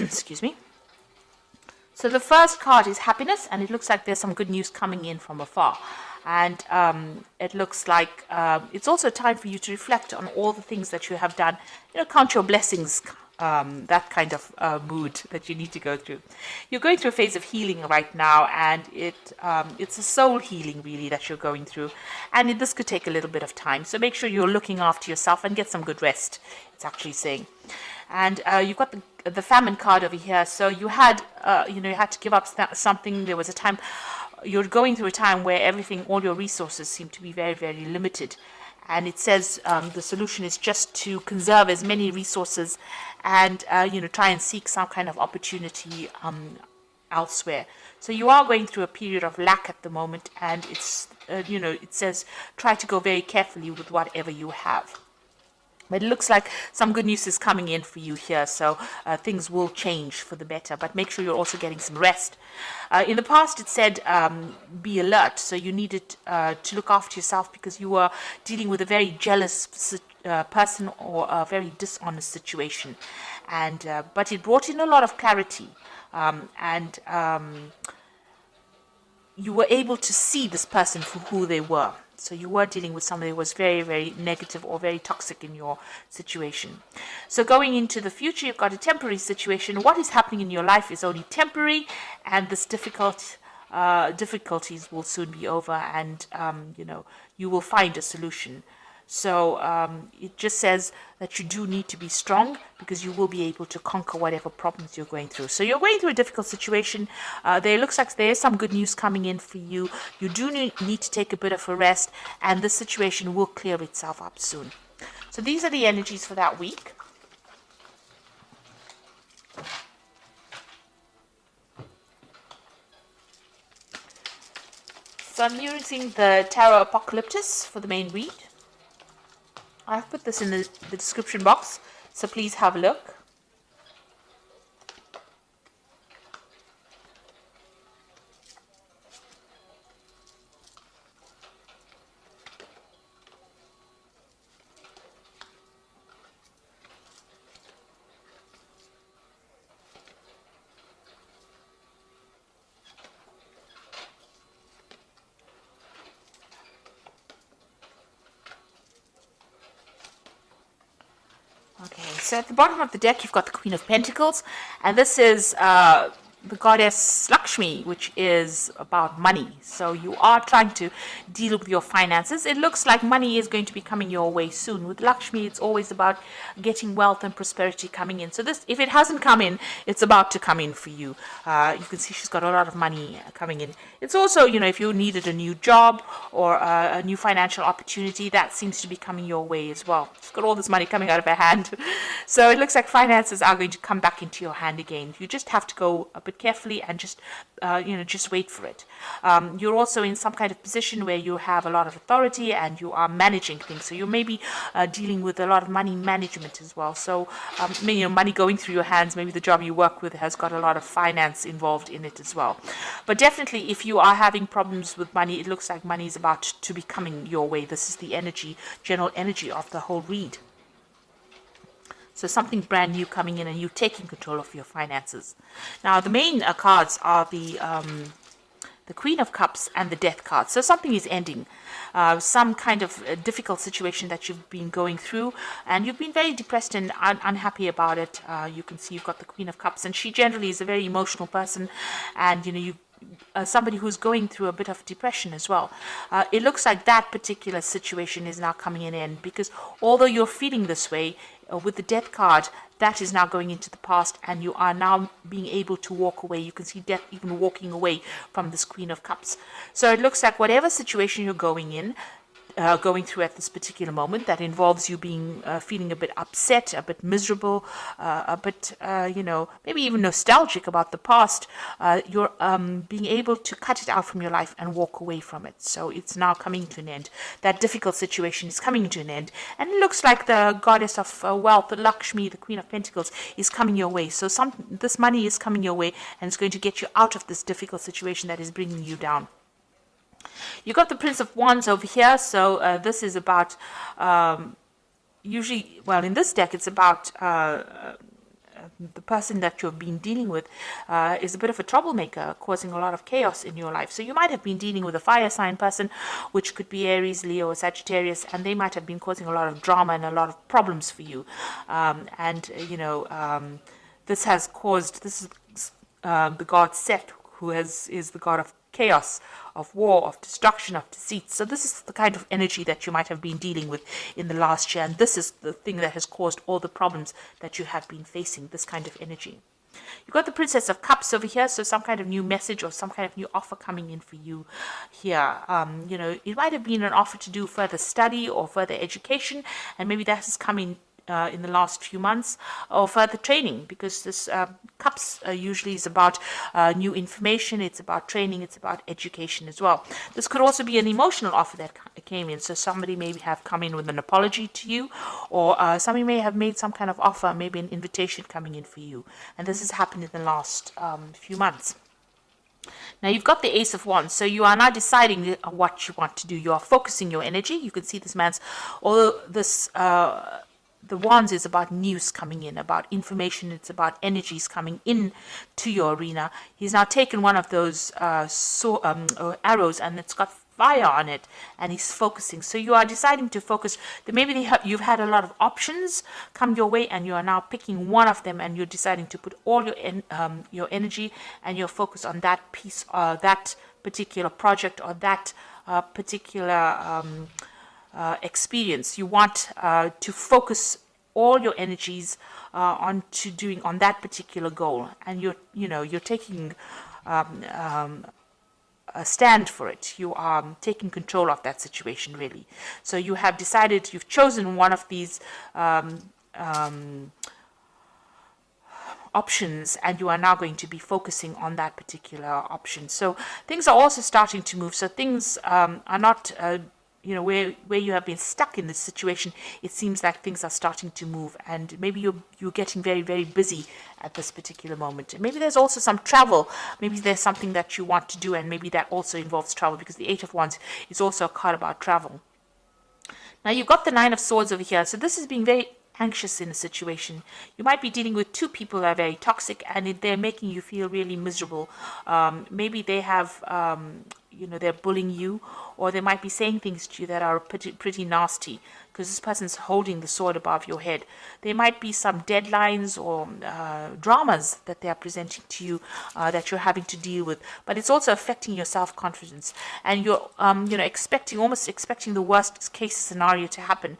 Excuse me. So the first card is happiness, and it looks like there's some good news coming in from afar. And it looks like it's also time for you to reflect on all the things that you have done. Count your blessings, that kind of mood that you need to go through. You're going through a phase of healing right now, and it's a soul healing really that you're going through. And this could take a little bit of time. So make sure you're looking after yourself and get some good rest, it's actually saying. And you've got the famine card over here. So you had, you had to give up something. There was a time, you're going through a time where all your resources seem to be very, very limited. And it says the solution is just to conserve as many resources and, try and seek some kind of opportunity elsewhere. So you are going through a period of lack at the moment. And it's, it says try to go very carefully with whatever you have. But it looks like some good news is coming in for you here, so things will change for the better. But make sure you're also getting some rest. In the past, it said be alert, so you needed to look after yourself because you were dealing with a very jealous person or a very dishonest situation. But it brought in a lot of clarity, and you were able to see this person for who they were. So you were dealing with somebody who was very, very negative or very toxic in your situation. So going into the future, you've got a temporary situation. What is happening in your life is only temporary, and this difficulties will soon be over, and you will find a solution. So it just says that you do need to be strong because you will be able to conquer whatever problems you're going through. So you're going through a difficult situation. There looks like there is some good news coming in for you. You do need to take a bit of a rest, and the situation will clear itself up soon. So these are the energies for that week. So I'm using the Tarot Apocalyptus for the main read. I've put this in the description box, so please have a look. Okay, so at the bottom of the deck, you've got the Queen of Pentacles, and this is the goddess Lakshmi, which is about money. So you are trying to deal with your finances. It looks like money is going to be coming your way soon. With Lakshmi, it's always about getting wealth and prosperity coming in. So this, if it hasn't come in, it's about to come in for you. You can see she's got a lot of money coming in. It's also, if you needed a new job or a new financial opportunity, that seems to be coming your way as well. She's got all this money coming out of her hand. So it looks like finances are going to come back into your hand again. You just have to go a bit carefully and just wait for it. You're also in some kind of position where you have a lot of authority and you are managing things. So you may be dealing with a lot of money management as well. So money going through your hands. Maybe the job you work with has got a lot of finance involved in it as well. But definitely, if you are having problems with money, it looks like money is about to be coming your way. This is the general energy of the whole read. So something brand new coming in and you taking control of your finances. Now, the main cards are the Queen of Cups and the Death card. So something is ending. Some kind of difficult situation that you've been going through, and you've been very depressed and unhappy about it. You can see you've got the Queen of Cups, and she generally is a very emotional person, and somebody who's going through a bit of depression as well. It looks like that particular situation is now coming in end, because although you're feeling this way, with the Death card, that is now going into the past, and you are now being able to walk away. You can see Death even walking away from this Queen of Cups. So it looks like whatever situation you're going through at this particular moment, that involves you being feeling a bit upset, a bit miserable, a bit maybe even nostalgic about the past, you're being able to cut it out from your life and walk away from it. So it's now coming to an end. That difficult situation is coming to an end, and it looks like the goddess of wealth, the Lakshmi, the Queen of Pentacles, is coming your way. So this money is coming your way, and it's going to get you out of this difficult situation that is bringing you down. You got the Prince of Wands over here, so this is about, in this deck, it's about the person that you've been dealing with is a bit of a troublemaker, causing a lot of chaos in your life. So you might have been dealing with a fire sign person, which could be Aries, Leo, or Sagittarius, and they might have been causing a lot of drama and a lot of problems for you. This has caused, this is the god Set, who is the god of chaos, of war, of destruction, of deceit. So this is the kind of energy that you might have been dealing with in the last year, and this is the thing that has caused all the problems that you have been facing, this kind of energy. You've got the Princess of Cups over here, so some kind of new message or some kind of new offer coming in for you here. It might have been an offer to do further study or further education, and maybe that has come in the last few months, or further training, because this cups usually is about new information, it's about training, it's about education as well. This could also be an emotional offer that came in, so somebody may have come in with an apology to you, or somebody may have made some kind of offer, maybe an invitation coming in for you, and this has happened in the last few months. Now you've got the Ace of Wands, so you are now deciding what you want to do. You are focusing your energy. You can see this man's, although this the Wands is about news coming in, about information, it's about energies coming in to your arena. He's now taken one of those arrows, and it's got fire on it, and he's focusing. So you are deciding to focus. Maybe you've had a lot of options come your way, and you are now picking one of them, and you're deciding to put all your energy and your focus on that piece, that particular project, or that particular experience. You want to focus all your energies on that particular goal, and you're taking a stand for it. You are taking control of that situation, really. So you have decided, you've chosen one of these options, and you are now going to be focusing on that particular option. So things are also starting to move. So things are not where you have been stuck in this situation. It seems like things are starting to move, and maybe you're getting very, very busy at this particular moment. And maybe there's also some travel. Maybe there's something that you want to do, and maybe that also involves travel, because the Eight of Wands is also a card about travel. Now you've got the Nine of Swords over here. So this is being very anxious in a situation. You might be dealing with two people that are very toxic, and they're making you feel really miserable. Maybe they have they're bullying you, or they might be saying things to you that are pretty nasty, because this person's holding the sword above your head. There might be some deadlines or dramas that they are presenting to you that you're having to deal with, but it's also affecting your self-confidence, and you're almost expecting the worst case scenario to happen.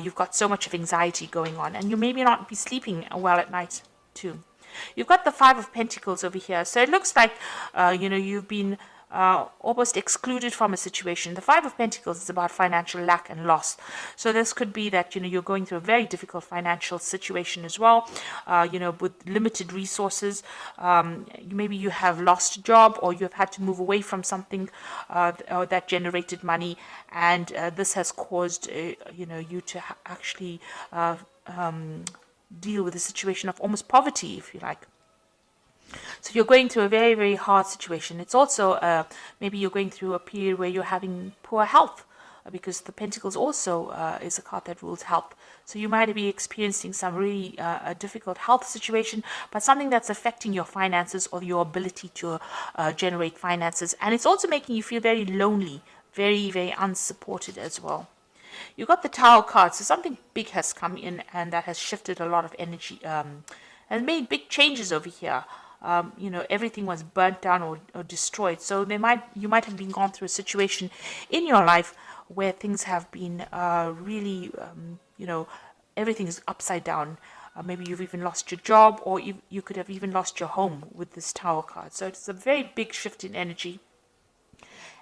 You've got so much of anxiety going on, and you maybe not be sleeping well at night too. You've got the Five of Pentacles over here, so it looks like you've been almost excluded from a situation. The Five of Pentacles is about financial lack and loss. So this could be that you're going through a very difficult financial situation as well, with limited resources. Maybe you have lost a job, or you have had to move away from something that generated money, and this has caused you to actually deal with a situation of almost poverty, if you like. So you're going through a very, very hard situation. It's also maybe you're going through a period where you're having poor health, because the Pentacles also is a card that rules health. So you might be experiencing some really a difficult health situation, but something that's affecting your finances or your ability to generate finances. And it's also making you feel very lonely, very, very unsupported as well. You've got the Tower card, so something big has come in, and that has shifted a lot of energy and made big changes over here. Everything was burnt down or destroyed. So you might have been gone through a situation in your life where things have been really, everything is upside down. Maybe you've even lost your job, or you could have even lost your home with this Tower card. So it's a very big shift in energy,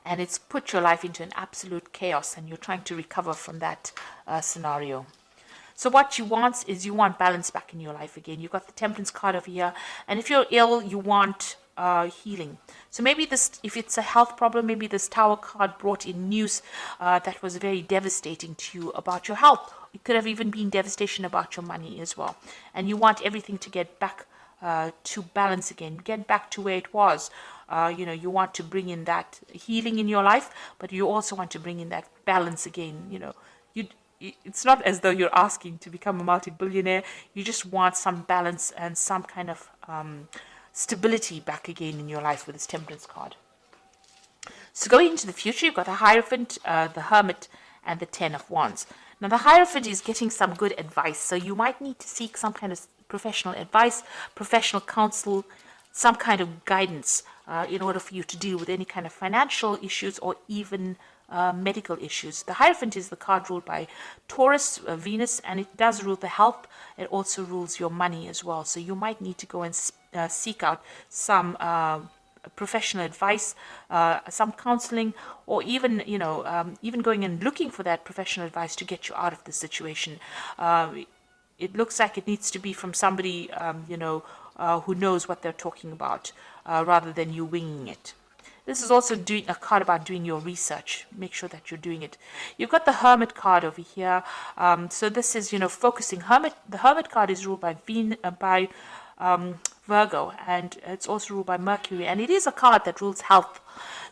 and it's put your life into an absolute chaos, and you're trying to recover from that scenario. So what you want is balance back in your life again. You've got the Temperance card over here, and if you're ill, you want healing. So maybe if it's a health problem, maybe this Tower card brought in news that was very devastating to you about your health. It could have even been devastation about your money as well. And you want everything to get back to balance again, get back to where it was. You want to bring in that healing in your life, but you also want to bring in that balance again. it's not as though you're asking to become a multi-billionaire. You just want some balance and some kind of stability back again in your life with this Temperance card. So going into the future, you've got the Hierophant, the Hermit, and the Ten of Wands. Now the Hierophant is getting some good advice, so you might need to seek some kind of professional advice, professional counsel, some kind of guidance in order for you to deal with any kind of financial issues or even medical issues. The Hierophant is the card ruled by Taurus, Venus, and it does rule the health. It also rules your money as well. So you might need to go and seek out some professional advice, some counseling, or even even going and looking for that professional advice to get you out of the situation. It looks like it needs to be from somebody who knows what they're talking about, rather than you winging it. This is also doing a card about doing your research. Make sure that you're doing it. You've got the Hermit card over here. So this is, focusing. The Hermit card is ruled by Virgo, and it's also ruled by Mercury. And it is a card that rules health.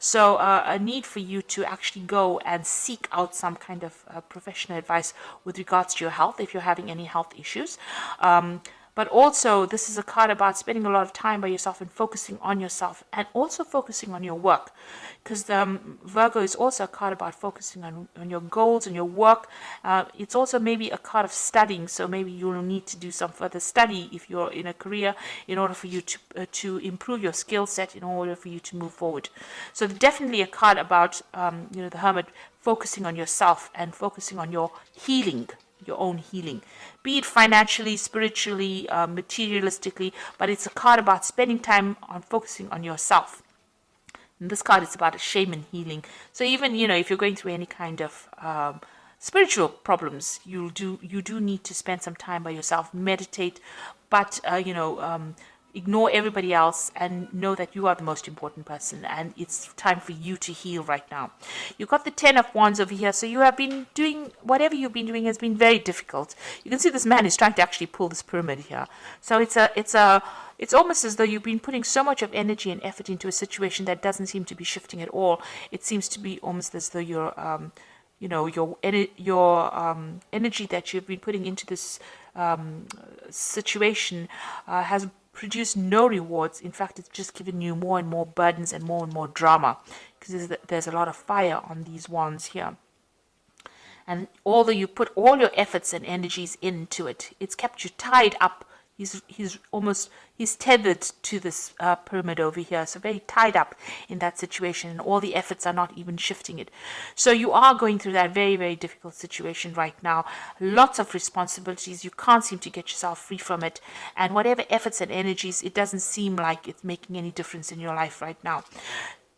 So a need for you to actually go and seek out some kind of professional advice with regards to your health if you're having any health issues. But also, this is a card about spending a lot of time by yourself and focusing on yourself, and also focusing on your work. Because Virgo is also a card about focusing on your goals and your work. It's also maybe a card of studying, so maybe you'll need to do some further study if you're in a career in order for you to improve your skill set, in order for you to move forward. So definitely a card about, the Hermit focusing on yourself and focusing on your healing. Your own healing, be it financially, spiritually, materialistically, but it's a card about spending time on focusing on yourself. And this card is about a shaman healing. So even, if you're going through any kind of spiritual problems, you do need to spend some time by yourself, meditate, but ignore everybody else and know that you are the most important person, and it's time for you to heal right now. You've got the Ten of Wands over here, so you have been doing, whatever you've been doing has been very difficult. You can see this man is trying to actually pull this pyramid here. So it's almost as though you've been putting so much of energy and effort into a situation that doesn't seem to be shifting at all. It seems to be almost as though your energy that you've been putting into this situation has produced no rewards. In fact, it's just given you more and more burdens and more drama, because there's a lot of fire on these wands here. And although you put all your efforts and energies into it, it's kept you tied up. He's tethered to this pyramid over here, so very tied up in that situation, and all the efforts are not even shifting it. So you are going through that very, very difficult situation right now. Lots of responsibilities. You can't seem to get yourself free from it, and whatever efforts and energies, it doesn't seem like it's making any difference in your life right now.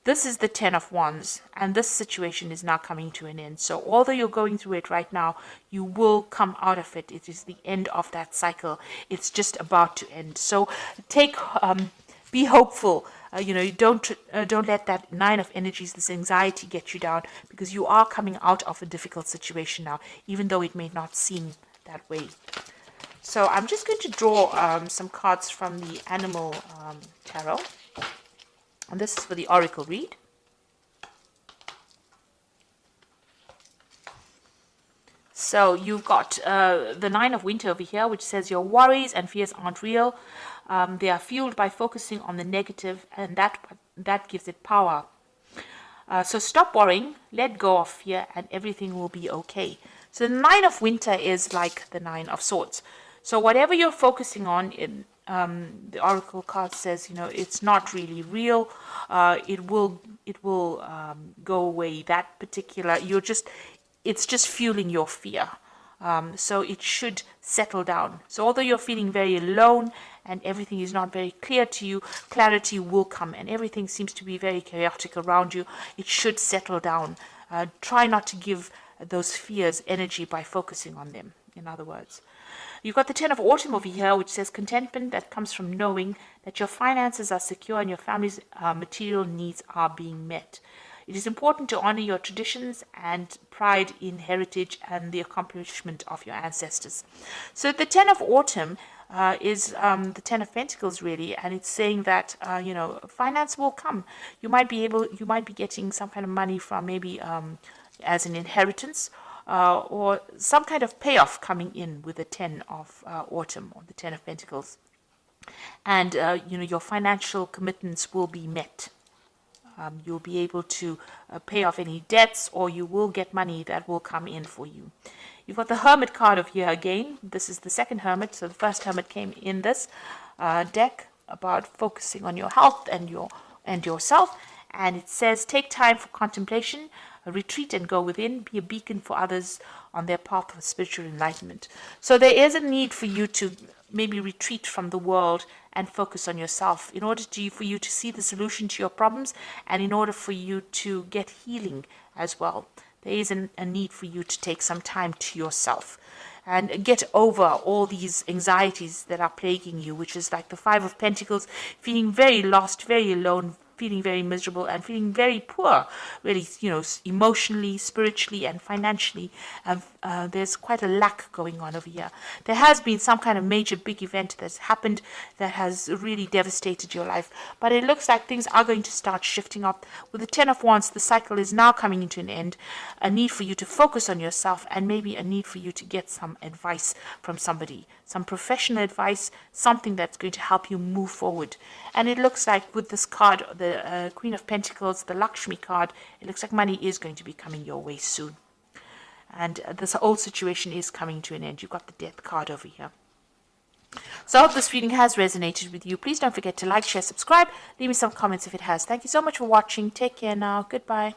This is the Ten of Wands, and this situation is now coming to an end. So although you're going through it right now, you will come out of it. It is the end of that cycle. It's just about to end. So be hopeful. Don't let that Nine of Energies, this anxiety, get you down, because you are coming out of a difficult situation now, even though it may not seem that way. So I'm just going to draw some cards from the Animal Tarot. And this is for the Oracle read. So you've got the Nine of Winter over here, which says your worries and fears aren't real. They are fueled by focusing on the negative, and that gives it power. So stop worrying, let go of fear, and everything will be okay. So the Nine of Winter is like the Nine of Swords. So whatever you're focusing on, the Oracle card says, it's not really real. It will go away. That particular, it's just fueling your fear. So it should settle down. So although you're feeling very alone and everything is not very clear to you, clarity will come, and everything seems to be very chaotic around you. It should settle down. Try not to give those fears energy by focusing on them, in other words. You've got the Ten of Autumn over here, which says contentment that comes from knowing that your finances are secure and your family's material needs are being met. It is important to honor your traditions and pride in heritage and the accomplishment of your ancestors. So the Ten of Autumn is the Ten of Pentacles, really, and it's saying that finance will come. You might be getting some kind of money from maybe as an inheritance. or some kind of payoff coming in with the 10 of autumn, or the 10 of Pentacles. And, your financial commitments will be met. You'll be able to pay off any debts, or you will get money that will come in for you. You've got the Hermit card of here again. This is the second Hermit. So the first Hermit came in this deck about focusing on your health and yourself. And it says, take time for contemplation, retreat and go within, be a beacon for others on their path of spiritual enlightenment. So there is a need for you to maybe retreat from the world and focus on yourself in order for you to see the solution to your problems, and in order for you to get healing as well. There is a need for you to take some time to yourself and get over all these anxieties that are plaguing you, which is like the Five of Pentacles, feeling very lost, very alone, feeling very miserable, and feeling very poor, really, emotionally, spiritually, and financially. There's quite a lack going on over here. There has been some kind of major big event that's happened that has really devastated your life, but it looks like things are going to start shifting up. With the 10 of Wands, the cycle is now coming into an end. A need for you to focus on yourself, and maybe a need for you to get some advice from somebody, some professional advice, something that's going to help you move forward. And it looks like with this card, the Queen of Pentacles, the Lakshmi card, it looks like money is going to be coming your way soon. And this whole situation is coming to an end. You've got the Death card over here. So I hope this reading has resonated with you. Please don't forget to like, share, subscribe. Leave me some comments if it has. Thank you so much for watching. Take care now. Goodbye.